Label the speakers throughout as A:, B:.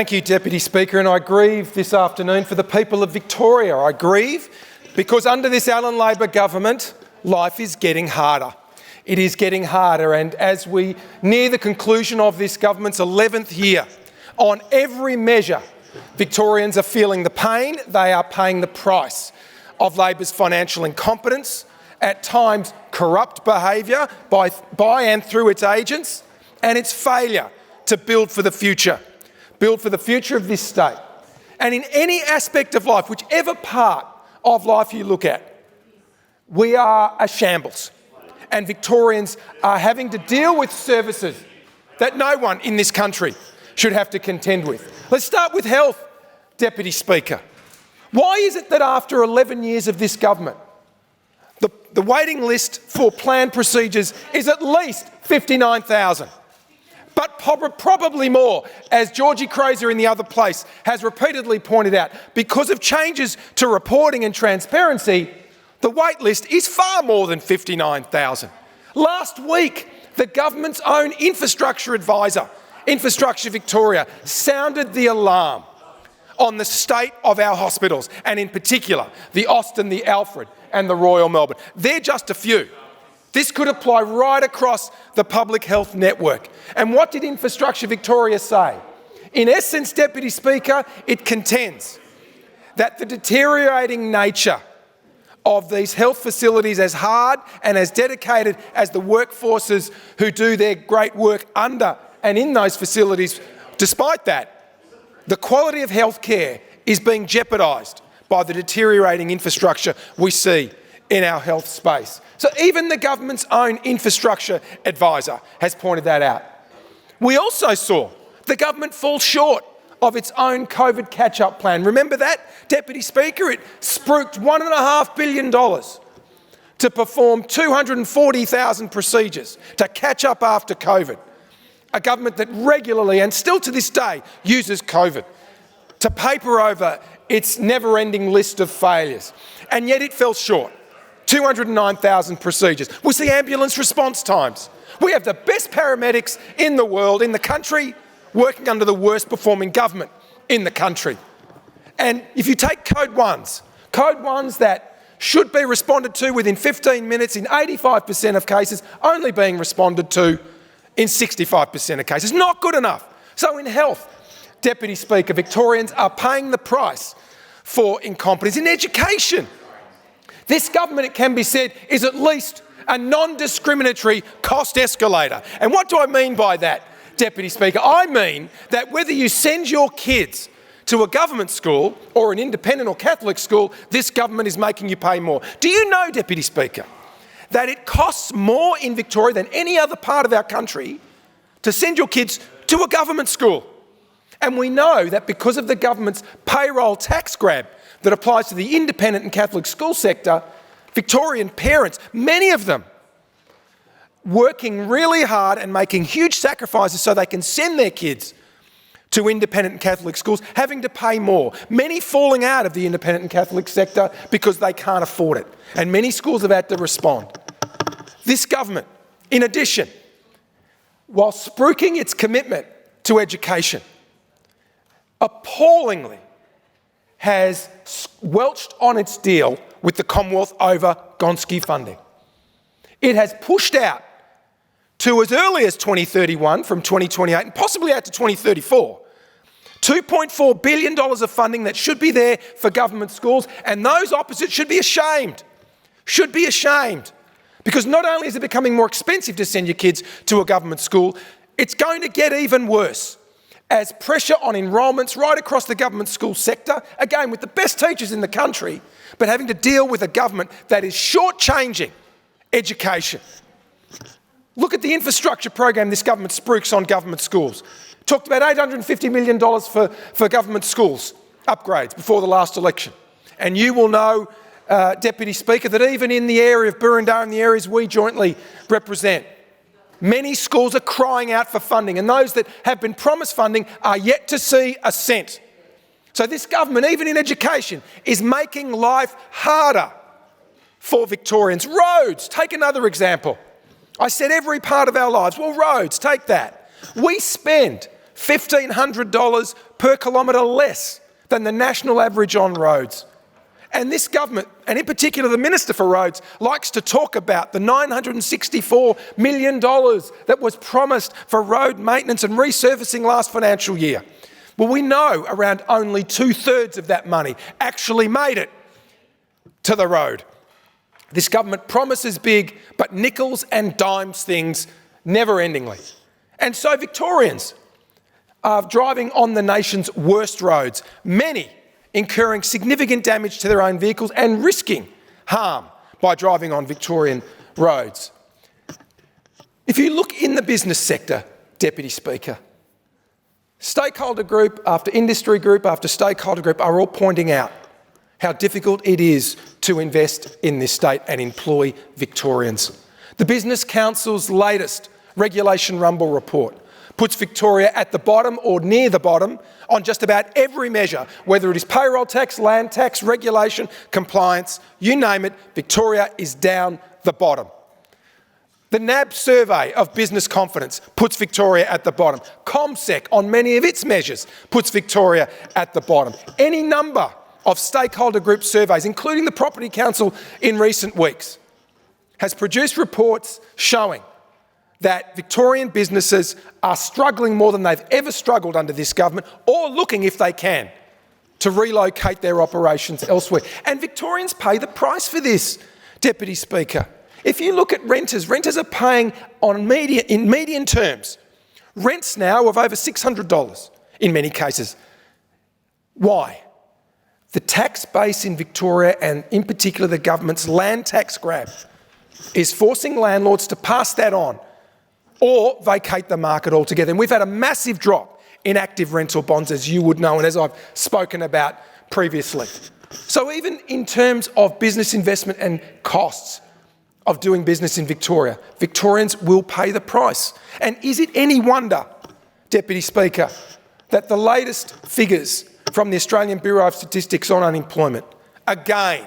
A: Thank you, Deputy Speaker, and I grieve this afternoon for the people of Victoria. I grieve because under this Allan Labor government, life is getting harder. It is getting harder, and as we near the conclusion of this government's 11th year, on every measure, Victorians are feeling the pain. They are paying the price of Labor's financial incompetence, at times corrupt behaviour by and through its agents, and its failure to build for the future of this state. And in any aspect of life, whichever part of life you look at, we are a shambles. And Victorians are having to deal with services that no one in this country should have to contend with. Let's start with health, Deputy Speaker. Why is it that after 11 years of this government, the waiting list for planned procedures is at least 59,000? But probably more, as Georgie Crozer in the other place has repeatedly pointed out, because of changes to reporting and transparency, the wait list is far more than 59,000. Last week, the government's own infrastructure advisor, Infrastructure Victoria, sounded the alarm on the state of our hospitals, and in particular, the Austin, the Alfred and the Royal Melbourne. They're just a few. This could apply right across the public health network. And what did Infrastructure Victoria say? In essence, Deputy Speaker, it contends that the deteriorating nature of these health facilities, as hard and as dedicated as the workforces who do their great work under and in those facilities, despite that, the quality of health care is being jeopardised by the deteriorating infrastructure we see in our health space. So even the government's own infrastructure advisor has pointed that out. We also saw the government fall short of its own COVID catch-up plan. Remember that, Deputy Speaker? It spruiked $1.5 billion to perform 240,000 procedures to catch up after COVID. A government that regularly and still to this day uses COVID to paper over its never-ending list of failures. And yet it fell short. 209,000 procedures. We see ambulance response times. We have the best paramedics in the world, in the country, working under the worst performing government in the country. And if you take code ones that should be responded to within 15 minutes in 85% of cases, only being responded to in 65% of cases. Not good enough. So in health, Deputy Speaker, Victorians are paying the price for incompetence. In education, this government, it can be said, is at least a non-discriminatory cost escalator. And what do I mean by that, Deputy Speaker? I mean that whether you send your kids to a government school or an independent or Catholic school, this government is making you pay more. Do you know, Deputy Speaker, that it costs more in Victoria than any other part of our country to send your kids to a government school? And we know that because of the government's payroll tax grab that applies to the independent and Catholic school sector, Victorian parents, many of them, working really hard and making huge sacrifices so they can send their kids to independent and Catholic schools, having to pay more. Many falling out of the independent and Catholic sector because they can't afford it. And many schools have had to respond. This government, in addition, while spruiking its commitment to education, appallingly has welched on its deal with the Commonwealth over Gonski funding. It has pushed out to as early as 2031 from 2028 and possibly out to 2034, $2.4 billion of funding that should be there for government schools, and those opposite should be ashamed. Should be ashamed. Because not only is it becoming more expensive to send your kids to a government school, it's going to get even worse as pressure on enrolments right across the government school sector, again with the best teachers in the country, but having to deal with a government that is shortchanging education. Look at the infrastructure program this government spruiks on government schools. Talked about $850 million for government schools upgrades before the last election. And you will know, Deputy Speaker, that even in the area of Burundara and the areas we jointly represent, many schools are crying out for funding, and those that have been promised funding are yet to see a cent. So this government, even in education, is making life harder for Victorians. Roads, take another example. I said every part of our lives. Well, roads, take that. We spend $1,500 per kilometre less than the national average on roads. And this government, and in particular the Minister for Roads, likes to talk about the $964 million that was promised for road maintenance and resurfacing last financial year. Well, we know around only 2/3 of that money actually made it to the road. This government promises big, but nickels and dimes things never-endingly. And so Victorians are driving on the nation's worst roads, many incurring significant damage to their own vehicles and risking harm by driving on Victorian roads. If you look in the business sector, Deputy Speaker, stakeholder group after industry group after stakeholder group are all pointing out how difficult it is to invest in this state and employ Victorians. The Business Council's latest Regulation Rumble report puts Victoria at the bottom or near the bottom on just about every measure, whether it is payroll tax, land tax, regulation, compliance, you name it, Victoria is down the bottom. The NAB survey of business confidence puts Victoria at the bottom. ComSec, on many of its measures, puts Victoria at the bottom. Any number of stakeholder group surveys, including the Property Council in recent weeks, has produced reports showing that Victorian businesses are struggling more than they've ever struggled under this government, or looking, if they can, to relocate their operations elsewhere. And Victorians pay the price for this, Deputy Speaker. If you look at renters are paying in median terms, rents now of over $600 in many cases. Why? The tax base in Victoria, and in particular the government's land tax grab, is forcing landlords to pass that on or vacate the market altogether. And we've had a massive drop in active rental bonds, as you would know, and as I've spoken about previously. So even in terms of business investment and costs of doing business in Victoria, Victorians will pay the price. And is it any wonder, Deputy Speaker, that the latest figures from the Australian Bureau of Statistics on unemployment again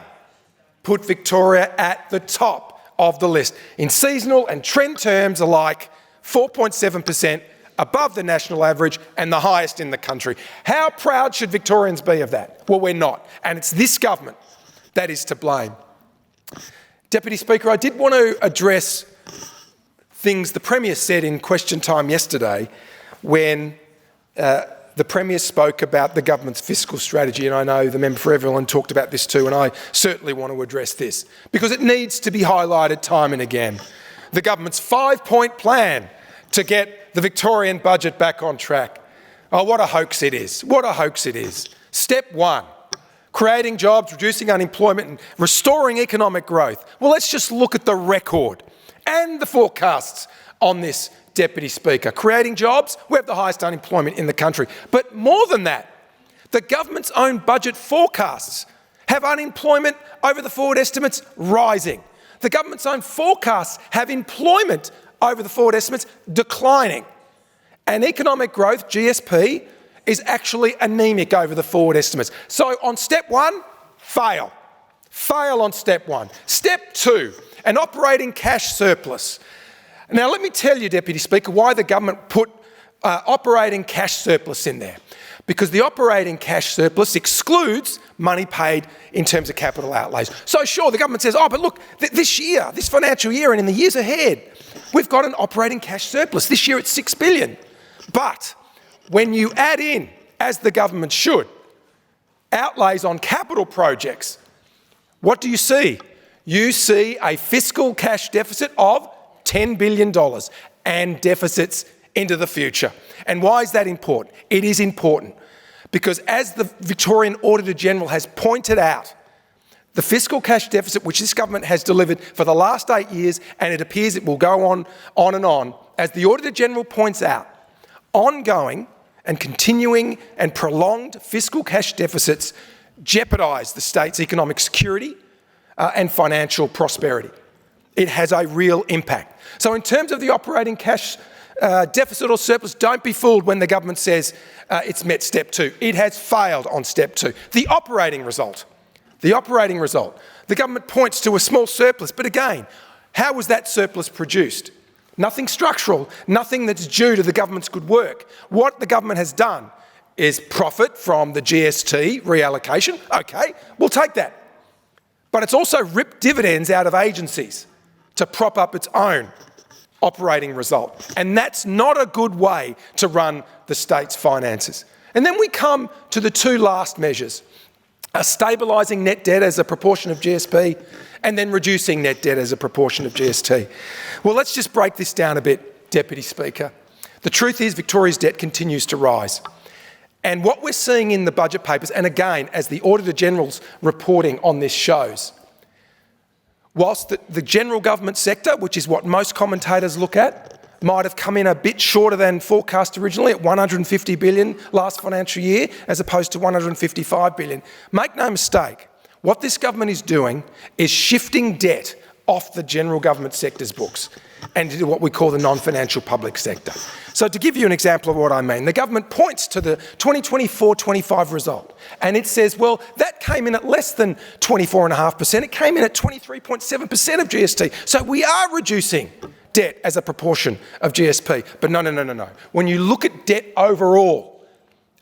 A: put Victoria at the top of the list? In seasonal and trend terms alike, 4.7% above the national average and the highest in the country. How proud should Victorians be of that? Well, we're not. And it's this government that is to blame. Deputy Speaker, I did want to address things the Premier said in question time yesterday when the Premier spoke about the government's fiscal strategy, and I know the member for Everland talked about this too, and I certainly want to address this because it needs to be highlighted time and again. The government's 5-point plan to get the Victorian budget back on track. Oh, what a hoax it is. What a hoax it is. Step 1, creating jobs, reducing unemployment and restoring economic growth. Well, let's just look at the record and the forecasts on this, Deputy Speaker. Creating jobs, we have the highest unemployment in the country. But more than that, the government's own budget forecasts have unemployment over the forward estimates rising. The government's own forecasts have employment over the forward estimates declining. And economic growth, GSP, is actually anemic over the forward estimates. So on step 1, fail. Fail on step 1. Step 2, an operating cash surplus. Now let me tell you, Deputy Speaker, why the government put operating cash surplus in there. Because the operating cash surplus excludes money paid in terms of capital outlays. So sure, the government says, oh, but look, this year, this financial year and in the years ahead, we've got an operating cash surplus. This year it's $6 billion. But when you add in, as the government should, outlays on capital projects, what do you see? You see a fiscal cash deficit of $10 billion and deficits into the future. And why is that important? It is important because, as the Victorian Auditor General has pointed out, the fiscal cash deficit which this government has delivered for the last 8 years, and it appears it will go on and on, as the Auditor General points out, ongoing and continuing and prolonged fiscal cash deficits jeopardise the state's economic security and financial prosperity. It has a real impact. So in terms of the operating cash deficit or surplus, don't be fooled when the government says it's met step 2. It has failed on step 2. The operating result. The government points to a small surplus, but again, how was that surplus produced? Nothing structural, nothing that's due to the government's good work. What the government has done is profit from the GST reallocation. Okay, we'll take that. But it's also ripped dividends out of agencies to prop up its own operating result. And that's not a good way to run the state's finances. And then we come to the two last measures, stabilising net debt as a proportion of GSP and then reducing net debt as a proportion of GST. Well, let's just break this down a bit, Deputy Speaker. The truth is Victoria's debt continues to rise. And what we're seeing in the budget papers, and again, as the Auditor General's reporting on this shows, whilst the general government sector, which is what most commentators look at, might have come in a bit shorter than forecast originally at $150 billion last financial year, as opposed to $155 billion. Make no mistake, what this government is doing is shifting debt off the general government sector's books and into what we call the non-financial public sector. So to give you an example of what I mean, the government points to the 2024-25 result and it says, well, that came in at less than 24.5%, it came in at 23.7% of GST. So we are reducing debt as a proportion of GSP. But no. When you look at debt overall,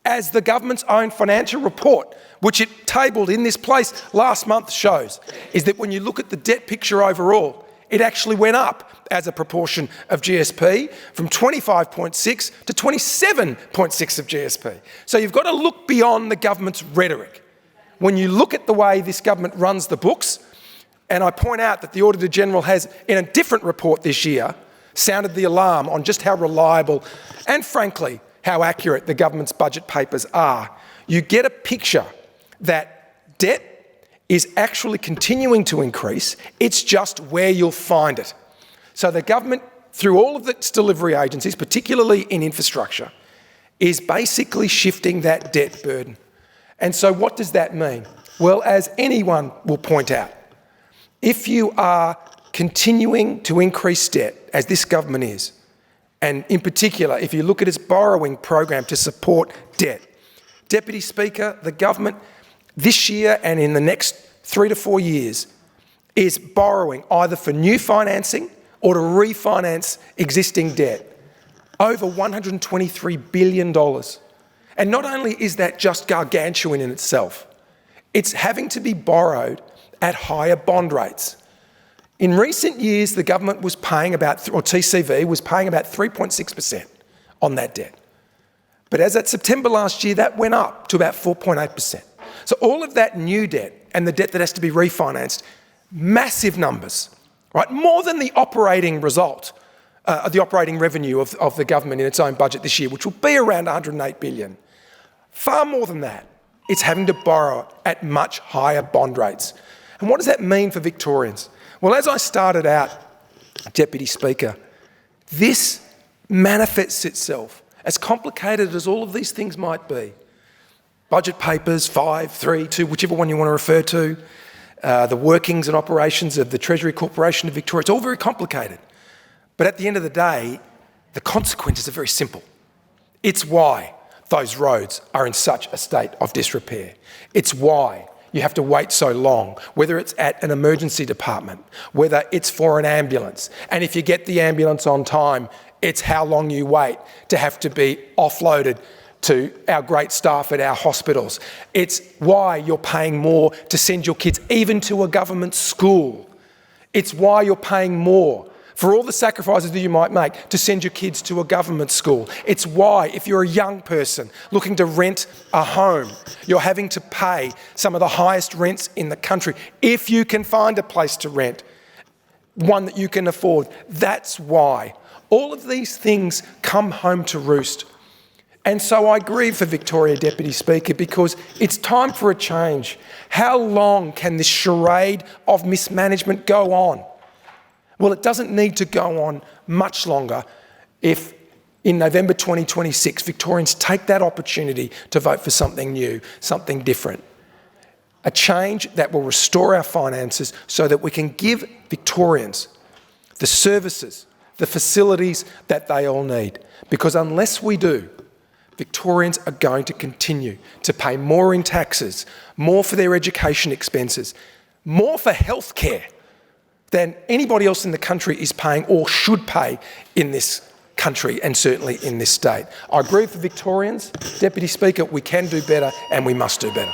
A: as the government's own financial report, which it tabled in this place last month shows, is that when you look at the debt picture overall, it actually went up as a proportion of GSP from 25.6 to 27.6 of GSP. So you've got to look beyond the government's rhetoric. When you look at the way this government runs the books, and I point out that the Auditor General has, in a different report this year, sounded the alarm on just how reliable and, frankly, how accurate the government's budget papers are, you get a picture that debt is actually continuing to increase. It's just where you'll find it. So the government, through all of its delivery agencies, particularly in infrastructure, is basically shifting that debt burden. And so what does that mean? Well, as anyone will point out, if you are continuing to increase debt, as this government is, and in particular, if you look at its borrowing program to support debt, Deputy Speaker, the government this year and in the next 3 to 4 years is borrowing either for new financing or to refinance existing debt, over $123 billion. And not only is that just gargantuan in itself, it's having to be borrowed at higher bond rates. In recent years, the government was paying about, or TCV was paying about 3.6% on that debt. But as at September last year, that went up to about 4.8%. So all of that new debt and the debt that has to be refinanced, massive numbers, right? More than the operating result, the operating revenue of the government in its own budget this year, which will be around $108 billion. Far more than that, it's having to borrow at much higher bond rates. And what does that mean for Victorians? Well, as I started out, Deputy Speaker, this manifests itself, as complicated as all of these things might be. Budget papers, 5, 3, 2, whichever one you want to refer to, the workings and operations of the Treasury Corporation of Victoria, it's all very complicated. But at the end of the day, the consequences are very simple. It's why those roads are in such a state of disrepair. It's why you have to wait so long, whether it's at an emergency department, whether it's for an ambulance. And if you get the ambulance on time, it's how long you wait to have to be offloaded to our great staff at our hospitals. It's why you're paying more to send your kids even to a government school. It's why you're paying more for all the sacrifices that you might make to send your kids to a government school. It's why, if you're a young person looking to rent a home, you're having to pay some of the highest rents in the country. If you can find a place to rent, one that you can afford, that's why. All of these things come home to roost. And so I grieve for Victoria, Deputy Speaker, because it's time for a change. How long can this charade of mismanagement go on? Well, it doesn't need to go on much longer if in November 2026 Victorians take that opportunity to vote for something new, something different. A change that will restore our finances so that we can give Victorians the services, the facilities that they all need. Because unless we do, Victorians are going to continue to pay more in taxes, more for their education expenses, more for healthcare than anybody else in the country is paying or should pay in this country and certainly in this state. I grieve for Victorians. Deputy Speaker, we can do better and we must do better.